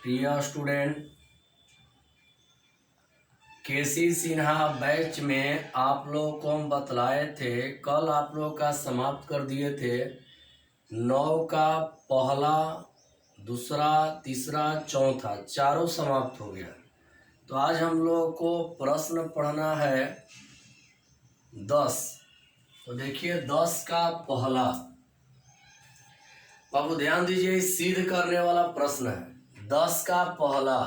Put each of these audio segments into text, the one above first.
प्रिय स्टूडेंट, केसी सिन्हा बैच में आप लोगों को हम बतलाए थे, कल आप लोगों का समाप्त कर दिए थे। 9 का पहला, दूसरा, तीसरा, चौथा चारों समाप्त हो गया। तो आज हम लोगों को प्रश्न पढ़ना है 10। तो देखिए 10 का पहला, बाबू ध्यान दीजिए, सिद्ध करने वाला प्रश्न है। 10 का पहला,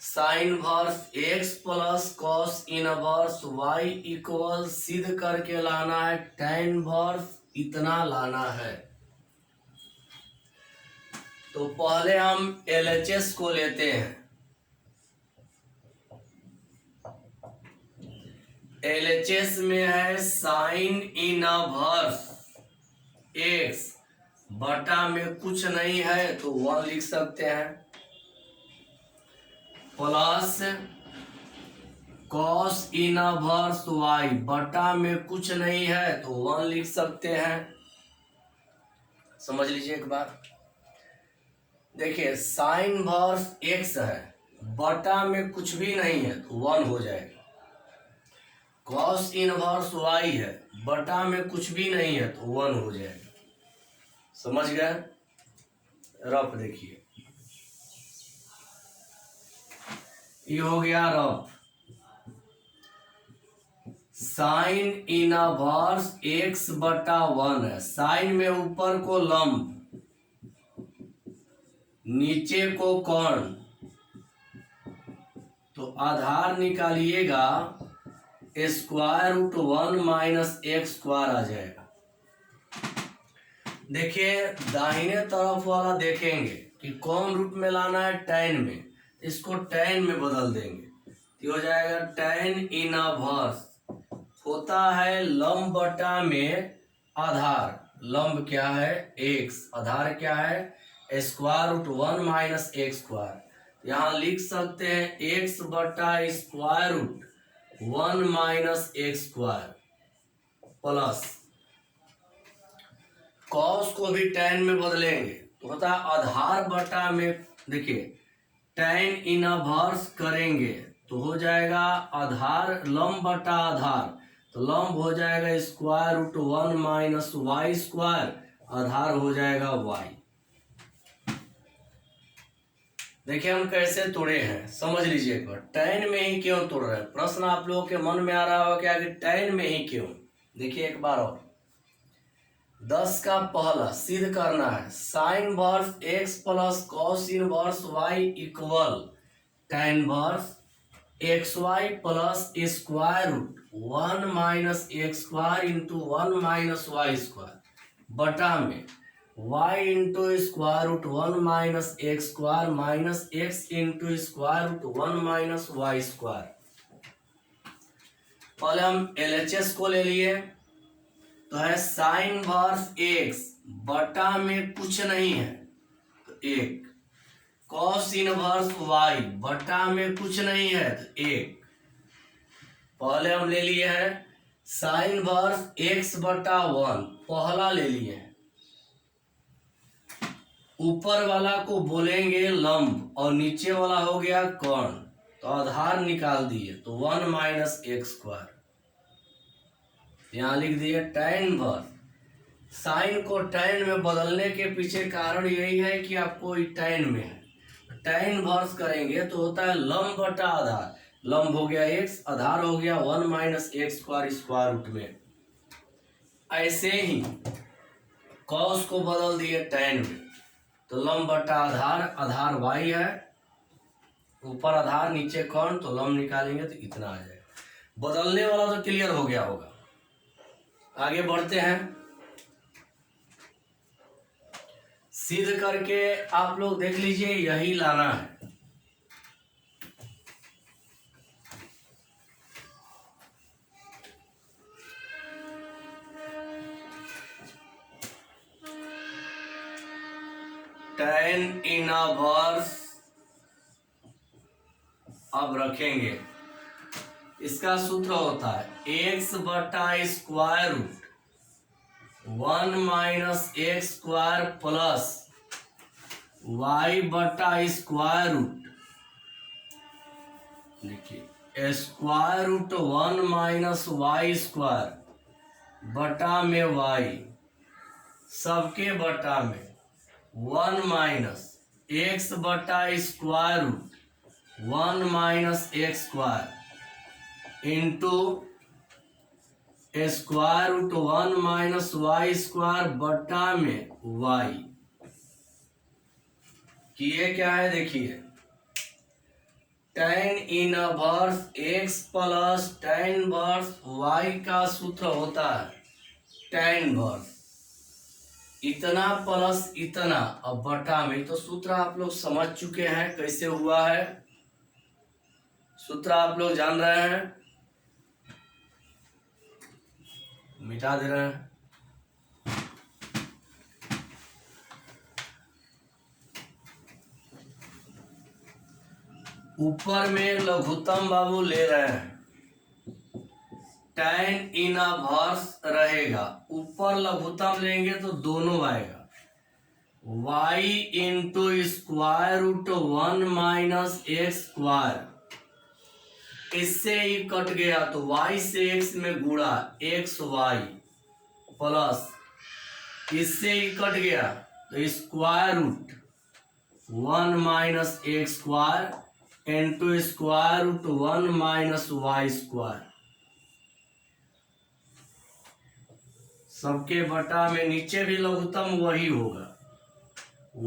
sine verse x plus cos inverse y equal सिद्ध करके लाना है tan वर्स इतना लाना है। तो पहले हम LHS को लेते हैं। LHS में है साइन इनवर्स x बटा में कुछ नहीं है तो 1 लिख सकते हैं, प्लस कॉस इनवर्स y बटा में कुछ नहीं है तो 1 लिख सकते हैं। समझ लीजिए एक बार, देखिए साइन वर्स x है, बटा में कुछ भी नहीं है तो 1 हो जाएगा। कॉस इनवर्स y है, बटा में कुछ भी नहीं है तो 1 हो जाएगा। समझ गए? रफ देखिए, ये हो गया रफ। साइन इनवर्स x बटा 1 है। साइन में ऊपर को लंब, नीचे को कर्ण, तो आधार निकालिएगा square root 1 minus x square आ जाएगा। देखिए दाहिने तरफ वाला देखेंगे कि कौन रूप में लाना है, tan में, इसको tan में बदल देंगे तो हो जाएगा tan इनवर्स होता है लंब बटा में आधार। लंब क्या है? x, आधार क्या है? Square root 1 minus x square. यहाँ लिख सकते हैं x बटा square root 1 minus x square plus cos को भी tan में बदलेंगे तो होता है आधार बटा में। देखिए tan इनवर्स करेंगे तो हो जाएगा आधार लंब बटा आधार, तो लंब हो जाएगा square root 1 minus Y square, आधार हो जाएगा y। देखिए हम कैसे तोड़े हैं, समझ लीजिए एक बार। tan में ही क्यों तोड़ रहे हैं? प्रश्न आप लोगों के मन में आ रहा होगा क्या कि tan में ही क्यों। देखिए एक बार और, 10 का पहला सिद्ध करना है sine verse x plus cos inverse y equal tan verse x y plus square root 1 minus x square into 1 minus Y square बटा में y into square root 1 minus x square minus x into square root 1 minus Y square. पहले हम LHS को ले लिए तो है sine verse x बटा में कुछ नहीं है तो 1, कॉस इनवर्स y बटा में कुछ नहीं है तो 1। पहले हम ले लिए हैं साइन वर्स x बटा 1, पहला ले लिए हैं। ऊपर वाला को बोलेंगे लंब और नीचे वाला हो गया कर्ण, तो आधार निकाल दिए तो 1 माइनस एक्स स्क्वायर। यहाँ लिख दिए tan वर्स। साइन को tan में बदलने के पीछे कारण यही है कि आपको tan में है, tan वर्स करेंगे तो होता है लंब बटा आधार। लंब हो गया x, आधार हो गया 1 minus x square square root में। ऐसे ही कॉस को बदल दिए tan में, तो लंब बटा आधार, आधार y है, ऊपर आधार नीचे कर्ण, तो लंब निकालेंगे तो इतना आ जाएगा। बदलने वाला तो क्लियर हो गया होगा। आगे बढ़ते हैं, सिद्ध करके आप लोग देख लीजिए, यही लाना है। tan इनवर्स अब रखेंगे, इसका सूत्र होता है x बटा square root 1 minus x square plus y बटा स्क्वायर रूट, देखिए square root 1 minus Y square बटा में वाई, सबके बटा में 1 माइनस एक्स बटा square root 1 minus x square into square root 1 minus Y square बटा में वाई। किए क्या है देखिए, tan inverse x plus tan inverse y का सूत्र होता है tan इनवर्स इतना प्लस इतना, अब बटा में, तो सूत्र आप लोग समझ चुके हैं कैसे हुआ है, सूत्र आप लोग जान रहे हैं, मिटा दे रहे हैं। ऊपर में लघुत्तम बाबू ले रहे हैं, tan इनवर्स रहेगा, ऊपर लघुत्तम लेंगे तो दोनों आएगा, y into square root 1 minus x square, इससे ही कट गया तो y से x में गुणा एक्स वाई प्लस, इससे ही कट गया तो square root 1 minus x square into square root 1 minus Y square, सबके बटा में नीचे भी लघुत्तम वही होगा,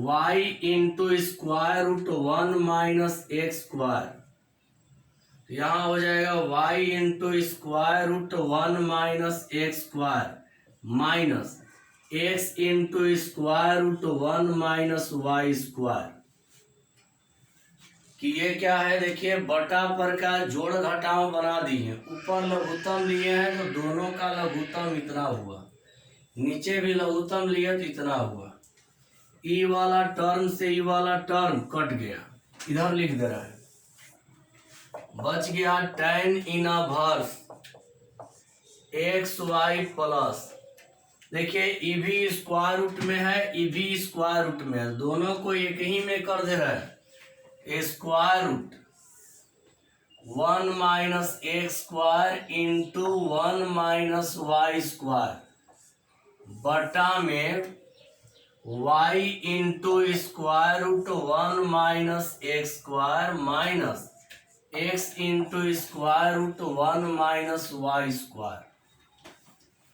y into square root 1 minus x square, तो यहाँ हो जाएगा y into square root 1 minus x square minus x into square root 1 minus Y square. कि ये क्या है देखिए, बटा पर का जोड़ घटाव बना दिए, ऊपर लघुत्तम लिए हैं तो दोनों का लघुत्तम इतना हुआ, नीचे भी लघुत्तम लिए तो इतना हुआ, ई वाला टर्म से ई वाला टर्म कट गया, इधर लिख दे रहा है, बच गया tan inverse x y plus, देखिए ई भी स्क्वायर रूट में है, ई भी स्क्वायर रूट में है, दोनों को एक ही में कर दे रहा है, square root 1 minus x square into 1 minus Y square बटा में y into square root 1 minus x square minus x into square root 1 minus Y square.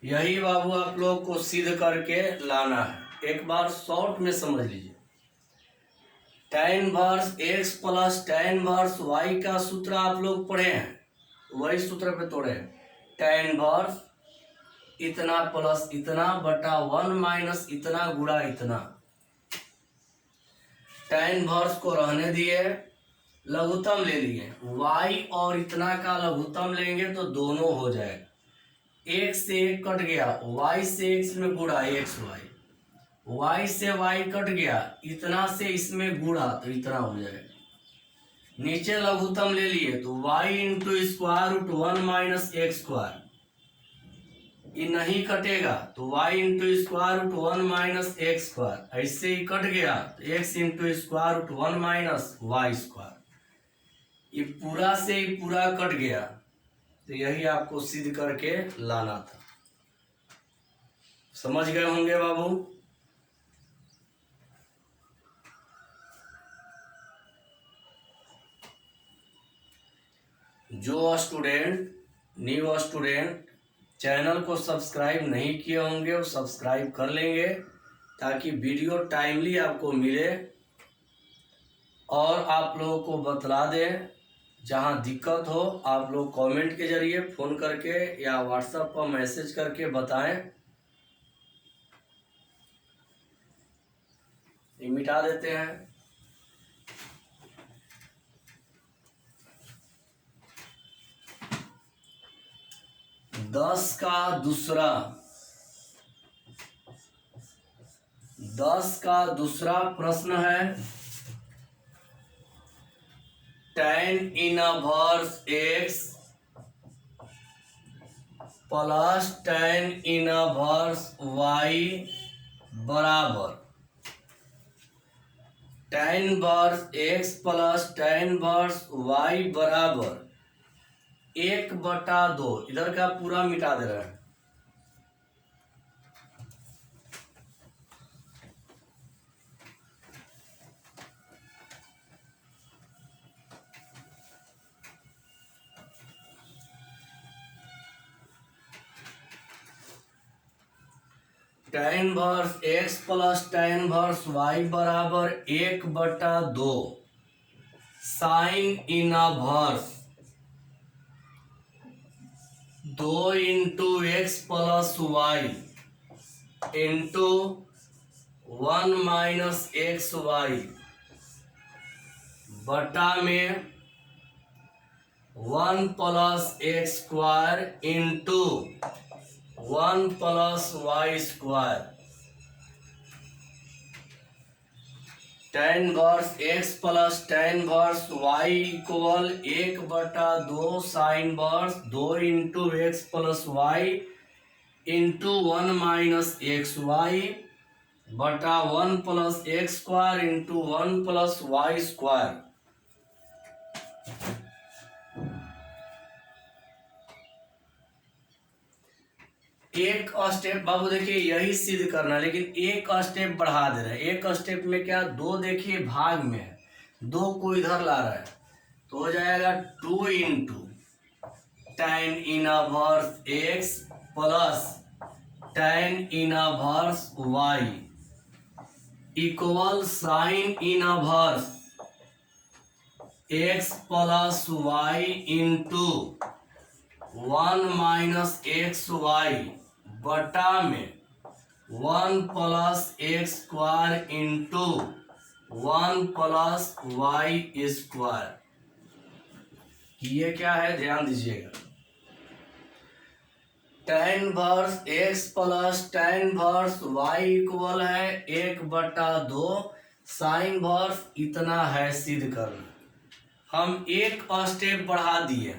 यही बाबू आप लोग को सिद्ध करके लाना है, एक बार शॉर्ट में समझ लीजिए, tan inverse x plus tan inverse y का सूत्र आप लोग पढ़े हैं, वही सूत्र पे तोड़े, tan इनवर्स इतना प्लस इतना बटा 1 माइनस इतना गुणा इतना, tan इनवर्स को रहने दिए, लघुत्तम ले लिए, y और इतना का लघुत्तम लेंगे तो दोनों हो जाएगा, एक से एक कट गया, y से x में गुणा एक्स वाई, y से y कट गया, इतना से इसमें गुणा तो इतना हो जाएगा, नीचे लघुत्तम ले लिए तो y into square root 1 minus x square, ये नहीं कटेगा तो y into square root 1 minus x square, ऐसे ही कट गया तो x into square root 1 minus Y square, ये पूरा से ही पूरा कट गया, तो यही आपको सिद्ध करके लाना था, समझ गए होंगे बाबू। जो स्टूडेंट न्यू स्टूडेंट चैनल को सब्सक्राइब नहीं किए होंगे वो सब्सक्राइब कर लेंगे, ताकि वीडियो टाइमली आपको मिले और आप लोगों को बतला दें, जहां दिक्कत हो आप लोग कमेंट के जरिए, फ़ोन करके या व्हाट्सएप पर मैसेज करके बताएं, ये मिटा देते हैं। दस का दूसरा प्रश्न है, tan inverse x plus tan inverse y बराबर tan inverse x plus tan inverse y बराबर 1/2। इधर का पूरा मिटा दे रहा है। tan inverse x plus tan inverse y बराबर 1/2 sine inverse 2 into x plus y into 1 minus x y बटा में 1 plus x square into 1 plus Y square. tan inverse x plus tan inverse y equal 1/2 sine inverse 2 into x plus y into 1 minus x y बटा 1 plus x square into 1 plus Y square. एक step बाबू देखिए यही सिद्ध करना है, लेकिन एक स्टेप बढ़ा दे रहे हैं। एक स्टेप में क्या, 2 देखिए भाग में है, 2 को इधर ला रहा है तो हो जाएगा 2 into tan inverse x plus tan inverse y equal sine inverse x plus y into 1 minus x y बटा में 1 plus x square into 1 plus Y square. ये क्या है ध्यान दीजिएगा। tan inverse x plus tan inverse y equal है 1/2 sine inverse इतना है सिद्ध करना। हम एक स्टेप बढ़ा दिए।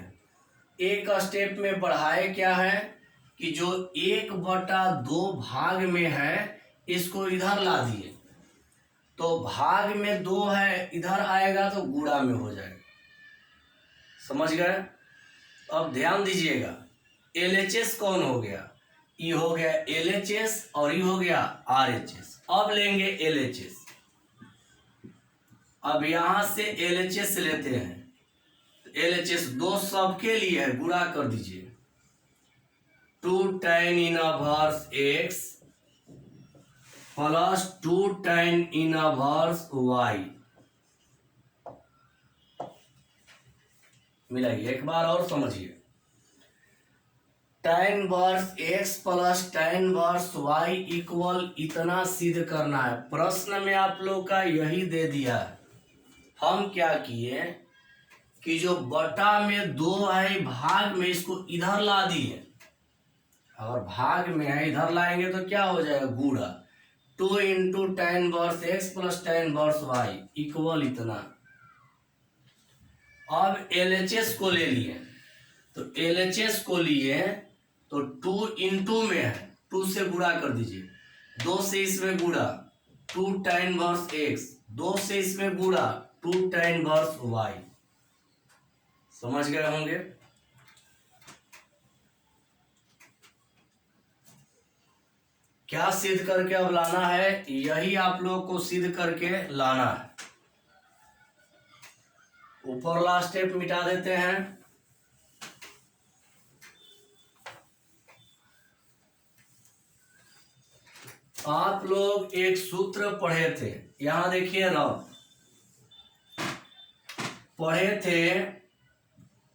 एक स्टेप में बढ़ाए क्या है कि जो 1/2 भाग में है इसको इधर ला दिए, तो भाग में 2 है, इधर आएगा तो गुणा में हो जाएगा। समझ गए। अब ध्यान दीजिएगा, LHS कौन हो गया, ये हो गया LHS और ये हो गया RHS। अब लेंगे LHS। अब यहां से LHS लेते हैं। LHS 2 सबके लिए है, गुणा कर दीजिए। 2 tan inverse x plus 2 tan inverse y मिलाइए। एक बार और समझिए। tan inverse x plus tan inverse y equal इतना सिद्ध करना है। प्रश्न में आप लोग का यही दे दिया है। हम क्या किए कि जो बटा में 2 है भाग में, इसको इधर ला दिए। अगर भाग में है इधर लाएंगे तो क्या हो जाएगा, गुणा। 2 into tan inverse x plus tan inverse y equal इतना। अब LHS को ले लिए, तो LHS को लिए तो 2 इंटू में है, 2 से गुणा कर दीजिए। 2 से इसमें गुणा 2 tan इनवर्स एक्स, 2 से इसमें गुणा 2 tan इनवर्स वाई। समझ गए होंगे। क्या सिद्ध करके अब लाना है, यही आप लोग को सिद्ध करके लाना है। ऊपर लास्ट स्टेप मिटा देते हैं। आप लोग एक सूत्र पढ़े थे, यहां देखिए ना, पढ़े थे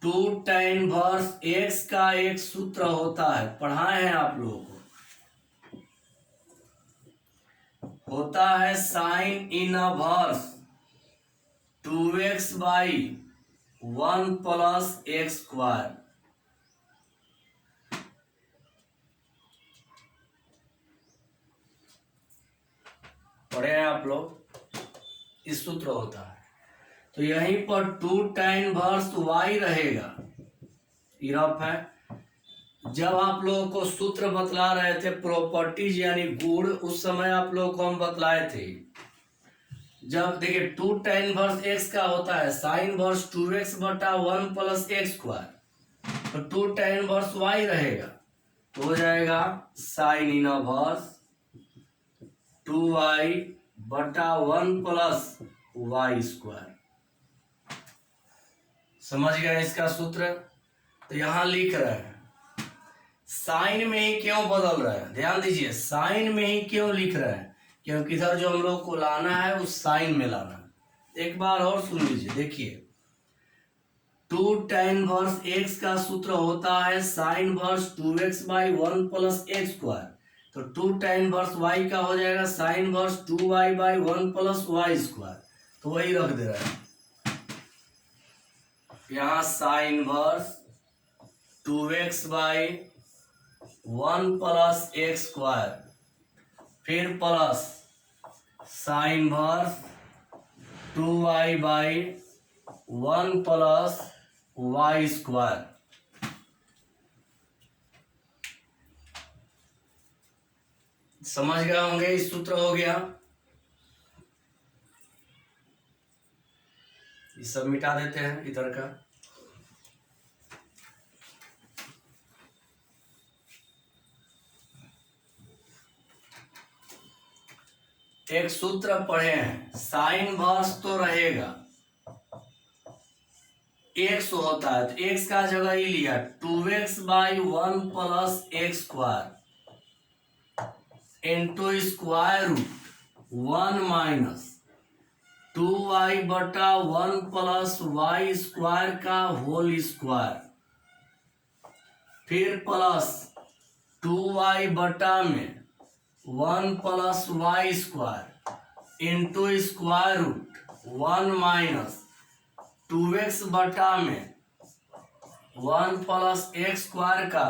2 tan इनवर्स एक्स का एक सूत्र होता है, पढ़ाए हैं आप लोगों को। होता है sine inverse 2x by 1 plus x square. पढ़े हैं आप लोग, इस सूत्र होता है। तो यहीं पर 2 tan इनवर्स y रहेगा, इरफ है। जब आप लोगों को सूत्र बतला रहे थे प्रॉपर्टीज यानी गुण, उस समय आप लोगों को हम बतलाए थे जब देखिए 2 tan इनवर्स एक्स का होता है साइन इनवर्स 2x बटा 1 प्लस एक्स स्क्वायर, तो 2 tan इनवर्स y रहेगा, तो हो जाएगा साइन इनवर्स 2y बटा 1 प्लस वाई स्क्वायर। समझ गए इसका सूत्र? तो यहां लिख रहे हैं साइन में ही क्यों बदल रहा है, ध्यान दीजिए, साइन में ही क्यों लिख रहे हैं, क्योंकि इधर जो हम लोग को लाना है उस साइन में लाना है। एक बार और सुन लीजिए, देखिए 2 tan इनवर्स एक्स का सूत्र होता है sine inverse 2x by 1 plus x square, तो 2 tan इनवर्स y का हो जाएगा sine inverse 2y by 1 plus Y square, तो वही रख दे रहा है यहाँ sine inverse 2x by 1 plus x square, फिर plus sine inverse 2y by 1 plus Y square. समझ गए होंगे, इस सूत्र हो गया। ये सब मिटा देते हैं इधर का। एक सूत्र पढ़े हैं, साइन इनवर्स तो रहेगा, एक्स होता है तो एक्स का जगह ही लिया 2x by 1 plus x square into square root 1 minus 2y बटा 1 प्लस वाई स्क्वायर का होल स्क्वायर, फिर प्लस 2y बटा में 1 plus Y square into square root 1 minus 2x बटा में 1 प्लस एक्स स्क्वायर का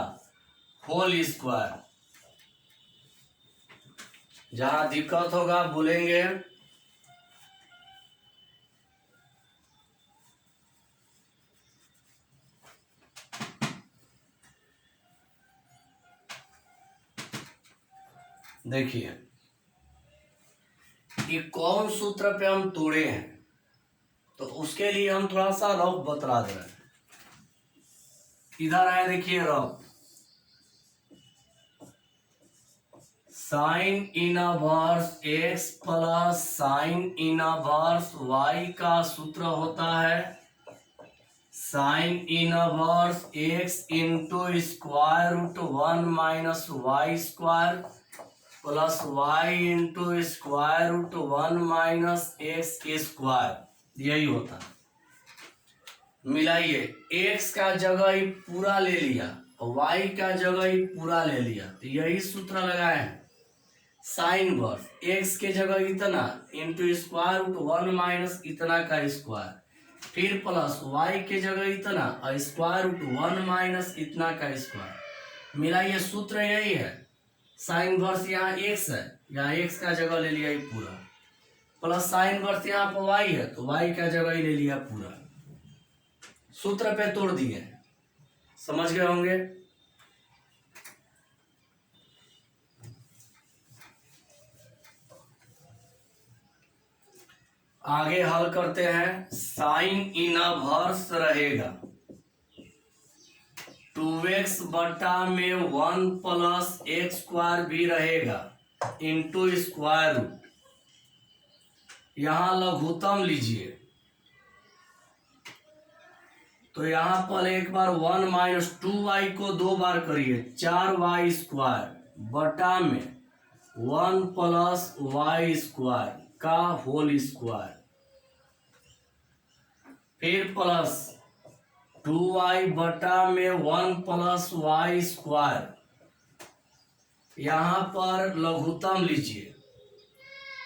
होल स्क्वायर। जहां दिक्कत होगा बोलेंगे। देखिए ये कौन सूत्र पे हम तोड़े हैं, तो उसके लिए हम थोड़ा सा रफ बतला दे रहे हैं। इधर है, देखिए rough, sine inverse x plus sine inverse y का सूत्र होता है sine inverse x into square root 1 minus Y square plus y into square root 1 minus x square, यही होता है। मिलाइए, एक्स का जगह ही पूरा ले लिया और वाई का जगह ही पूरा ले लिया, तो यही सूत्र लगाए हैं साइन वर्स एक्स के जगह इतना इंटू स्क्वायर रूट 1 माइनस इतना का स्क्वायर, फिर प्लस वाई के जगह इतना और स्क्वायर रूट 1 माइनस इतना का स्क्वायर। मिलाइए, सूत्र यही है, साइन वर्स यहाँ एक्स है, यहाँ एक्स का जगह ले लिया ही पूरा, प्लस साइन वर्स यहाँ पर वाई है तो वाई का जगह ही ले लिया पूरा, सूत्र पे तोड़ दिए। समझ गए होंगे। आगे हल करते हैं, साइन इनवर्स रहेगा 2x बटा में 1 प्लस एक्स स्क्वायर भी रहेगा इंटू स्क्वायर रूट, यहां लघुत्तम लीजिए तो यहां पर एक बार 1 माइनस 2y को 2 बार करिए 4y स्क्वायर बटा में 1 प्लस वाई स्क्वायर का होल स्क्वायर, फिर प्लस 2y बटा में 1 प्लस वाई स्क्वायर, यहां पर लघुत्तम लीजिए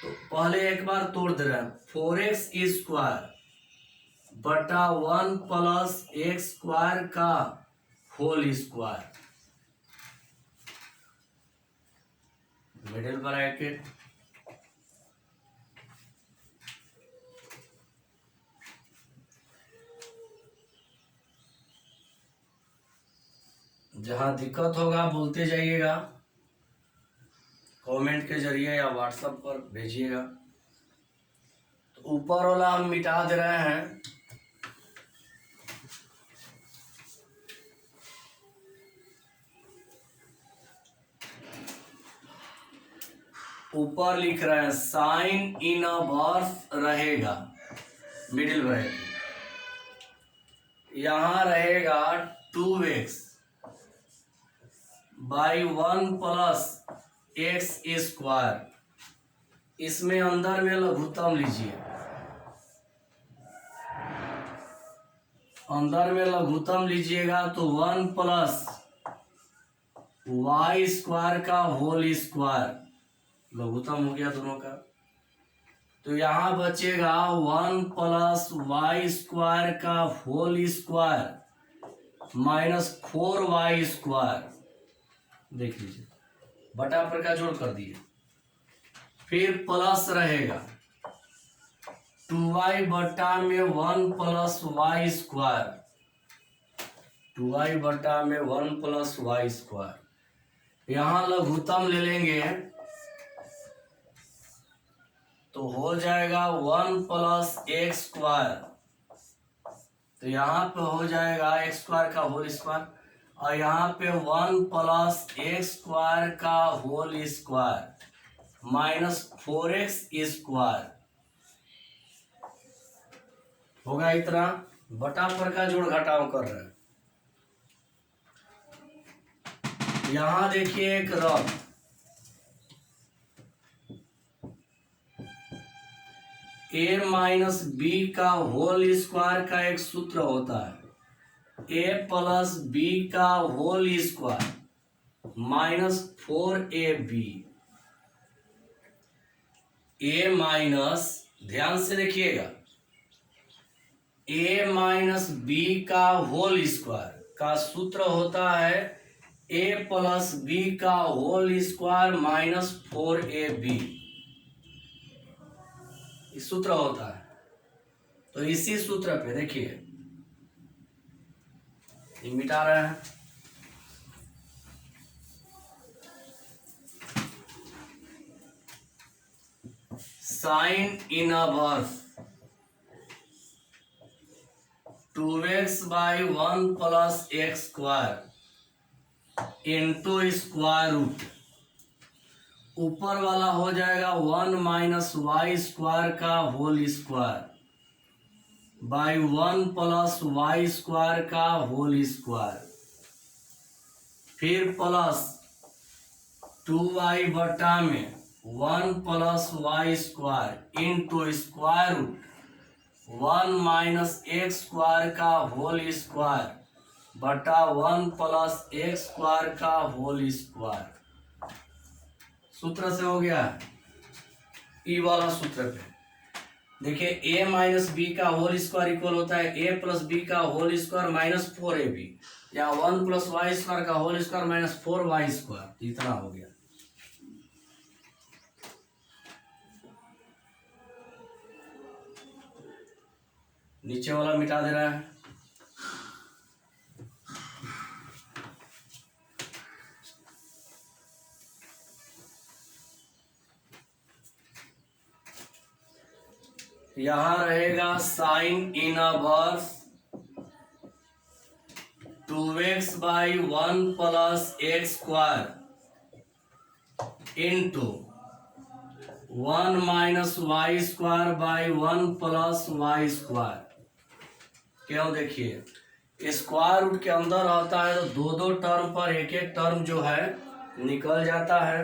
तो पहले एक बार तोड़ दे रहे हैं 4x स्क्वायर बटा 1 प्लस एक्स स्क्वायर का होल स्क्वायर, मिडिल ब्रैकेट, जहां दिक्कत होगा बोलते जाइएगा, कमेंट के जरिए या व्हाट्सएप पर भेजिएगा। ऊपर वाला हम मिटा दे रहे हैं। ऊपर लिख रहे हैं साइन इनवर्स रहेगा, मिडिल ब्रैकेट, यहां रहेगा 2x by 1 plus x square. इसमें अंदर में लघुत्तम लीजिए, अंदर में लघुत्तम लीजिएगा तो 1 प्लस वाई स्क्वायर का होल स्क्वायर, लघुत्तम हो गया दोनों का। तो यहां बचेगा 1 प्लस वाई स्क्वायर का whole square minus 4y square. देख लीजिए, बटा पर का जोड़ कर दिए, फिर प्लस रहेगा 2y बटा में 1 प्लस वाई स्क्वायर, 2y बटा में 1 प्लस वाई स्क्वायर। यहां लघुत्तम ले लेंगे तो हो जाएगा 1 प्लस एक्स स्क्वायर, तो यहाँ पे हो जाएगा एक्स स्क्वायर का होल स्क्वायर, और यहाँ पे 1 प्लस एक्स स्क्वायर का whole square minus 4x square होगा इतना। बटा पर का जोड़ घटाव कर रहे हैं। यहां देखिए एक रफ ए माइनस बी का होल स्क्वायर का एक सूत्र होता है, ए प्लस बी का होल स्क्वायर माइनस 4ab। ए माइनस, ध्यान से देखिएगा, ए माइनस बी का होल स्क्वायर का सूत्र होता है ए प्लस बी का होल स्क्वायर माइनस 4ab, इस सूत्र होता है। तो इसी सूत्र पे देखिए, ये मिटा रहे हैं, sine inverse 2x by 1 plus x square into square root, ऊपर वाला हो जाएगा 1 माइनस वाई स्क्वायर का whole square by 1 plus Y square का होल स्क्वायर, फिर प्लस 2y बटा में 1 plus Y square into square root 1 minus x square का होल स्क्वायर बटा 1 प्लस एक्स स्क्वायर का होल स्क्वायर। सूत्र से हो गया ई वाला सूत्र पे देखिए, a माइनस बी का होल स्क्वायर इक्वल होता है a प्लस बी का होल स्क्वायर माइनस 4ab, या 1 प्लस वाई स्क्वायर का whole square minus 4y square, इतना हो गया। नीचे वाला मिटा दे रहा है। यहां रहेगा sine inverse 2x by 1 plus x square into 1 minus Y square by 1 plus Y square. क्यों, देखिए स्क्वायर रूट के अंदर आता है तो दो दो टर्म पर एक एक टर्म जो है निकल जाता है,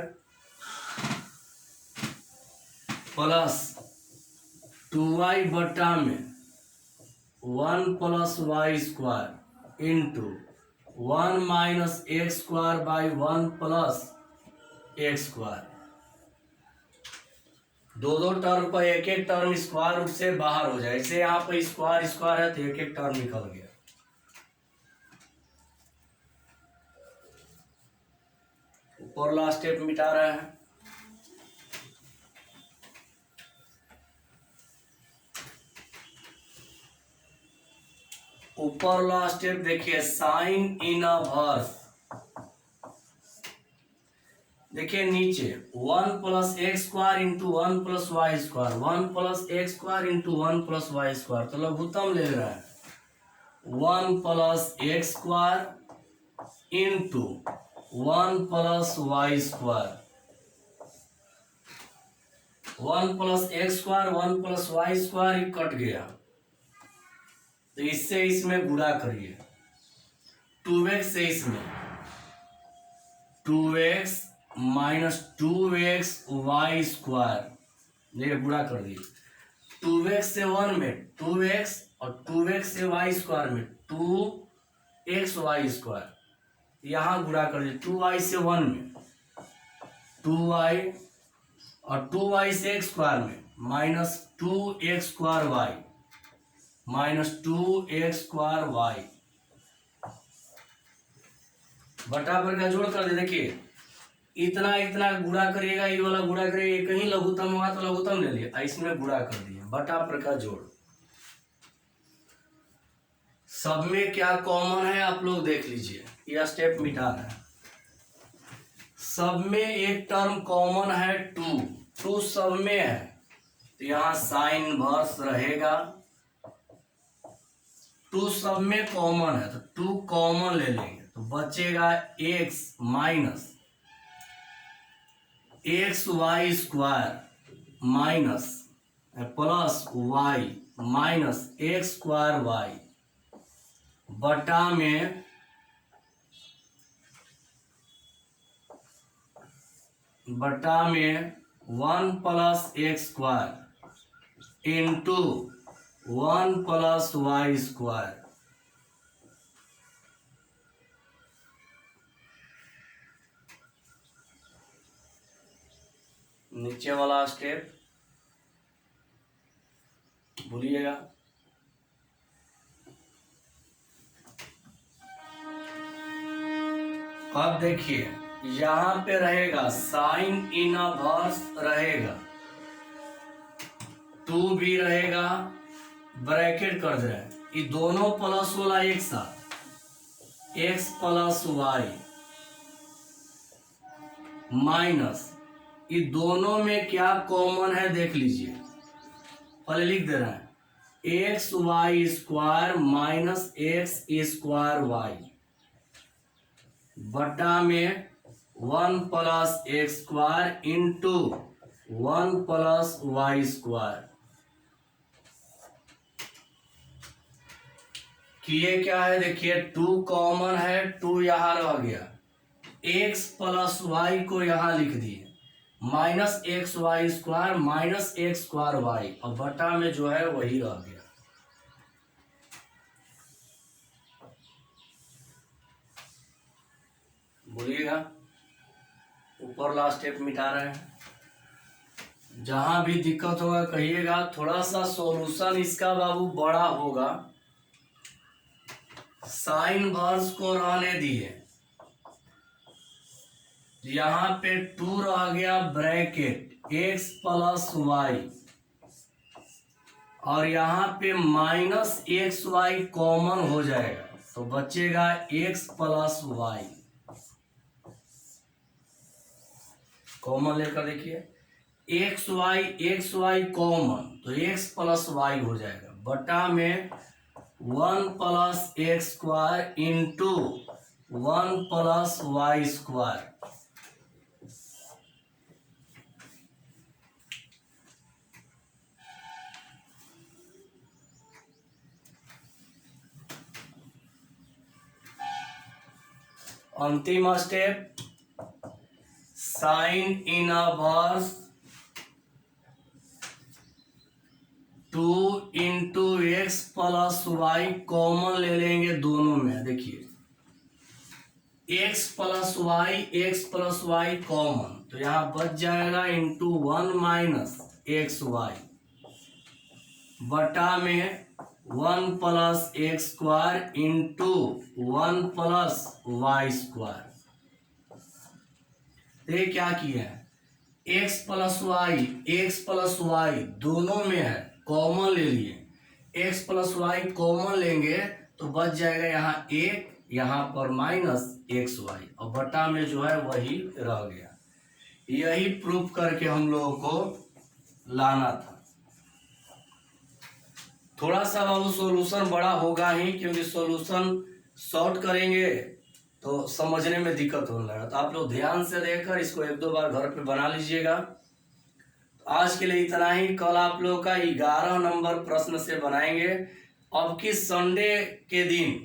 प्लस 2y बटा में 1 plus Y square into 1 minus x square by 1 plus x square. दो दो टर्म पर एक एक टर्म स्क्वायर रूट से बाहर हो जाए, इसे यहाँ पर स्क्वायर स्क्वायर है तो एक एक टर्म निकल गया। ऊपर लास्ट स्टेप मिटा रहा है। ऊपर लास्ट स्टेप देखिए, साइन इनवर्स, देखिए नीचे 1+x² into 1+y², 1+x² into 1+y², तो लघुत्तम ले रहा है 1+x² into 1+y², 1+x² 1+y² cut गया, तो इससे इसमें गुणा करिए, 2x से इसमें 2x माइनस 2xy², ये गुणा कर दिए, 2x से 1 में 2x और 2x से y² में 2xy², यहाँ गुणा कर दिए, 2y से 1 में 2y और 2y से x² में माइनस 2x²y, माइनस 2x²y, बटा पर का जोड़ कर दे। देखिए इतना इतना गुणा करिएगा, ये वाला गुणा करिएगा, कहीं लघुत्तम हुआ तो लघुत्तम ले लिए, इसमें गुणा कर दिए, बटा पर का जोड़। सब में क्या कॉमन है आप लोग देख लीजिए, यह स्टेप मिटा है। सब में एक टर्म कॉमन है 2 सब में है, तो यहाँ साइन इनवर्स रहेगा, 2 सब में कॉमन है तो 2 कॉमन ले लेंगे, तो बचेगा x minus xy² minus plus y minus x²y बटा में 1+x² इंटू 1+y², नीचे वाला स्टेप भूलिएगा। अब देखिए यहाँ पे रहेगा साइन इनवर्स रहेगा, 2 भी रहेगा, ब्रैकेट कर दे रहे हैं, ये दोनों प्लस वाला एक साथ x प्लस y माइनस, ये दोनों में क्या कॉमन है देख लीजिए, पहले लिख दे रहे हैं xy² माइनस x² बटा में 1+x² इंटू 1+y², किए क्या है देखिए, 2 कॉमन है, 2 यहाँ रह गया, x प्लस y को यहाँ लिख दिए, माइनस xy² माइनस x²y, और बटा में जो है वही रह गया। बोलिएगा, ऊपर लास्ट स्टेप मिटा रहे हैं, जहां भी दिक्कत होगा कहिएगा, थोड़ा सा सॉल्यूशन इसका बाबू बड़ा होगा, साइन वर्स को रहने दिए, यहाँ पे 2 रह गया ब्रैकेट x प्लस y, और यहाँ पे माइनस xy कॉमन हो जाएगा, तो बचेगा x प्लस y, कॉमन लेकर देखिए xy कॉमन, तो x प्लस y हो जाएगा, बटा में 1+x² इंटू 1+y², अंतिम step sine inverse 2 into x plus y common ले लेंगे दोनों में। देखिए x प्लस वाई कॉमन, तो यहाँ बच जाएगा इंटू 1 माइनस एक्स वाई बटा में 1+x² इंटू 1+y²। ये क्या किया है, x प्लस वाई दोनों में है, कॉमन ले लिए, x प्लस वाई कॉमन लेंगे तो बच जाएगा यहाँ 1, यहाँ पर माइनस एक्स वाई, और बटा में जो है वही रह गया। यही प्रूफ करके हम लोगों को लाना था। थोड़ा सा बाबू सॉल्यूशन बड़ा होगा ही, क्योंकि सॉल्यूशन शॉर्ट करेंगे तो समझने में दिक्कत होने लगा। तो आप लोग ध्यान से देखकर इसको 1-2 बार घर पे बना लीजिएगा। तो आज के लिए इतना ही। कल आप लोग का 11 नंबर प्रश्न से बनाएंगे। अब की संडे के दिन,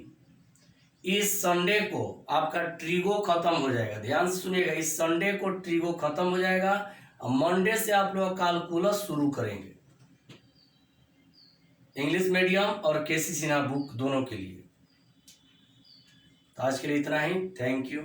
इस संडे को आपका ट्रिगो खत्म हो जाएगा। ध्यान से सुनिएगा, इस संडे को ट्रिगो खत्म हो जाएगा और मंडे से आप लोग कैलकुलस शुरू करेंगे, इंग्लिश मीडियम और केसी सिन्हा बुक दोनों के लिए। तो आज के लिए इतना ही। Thank you.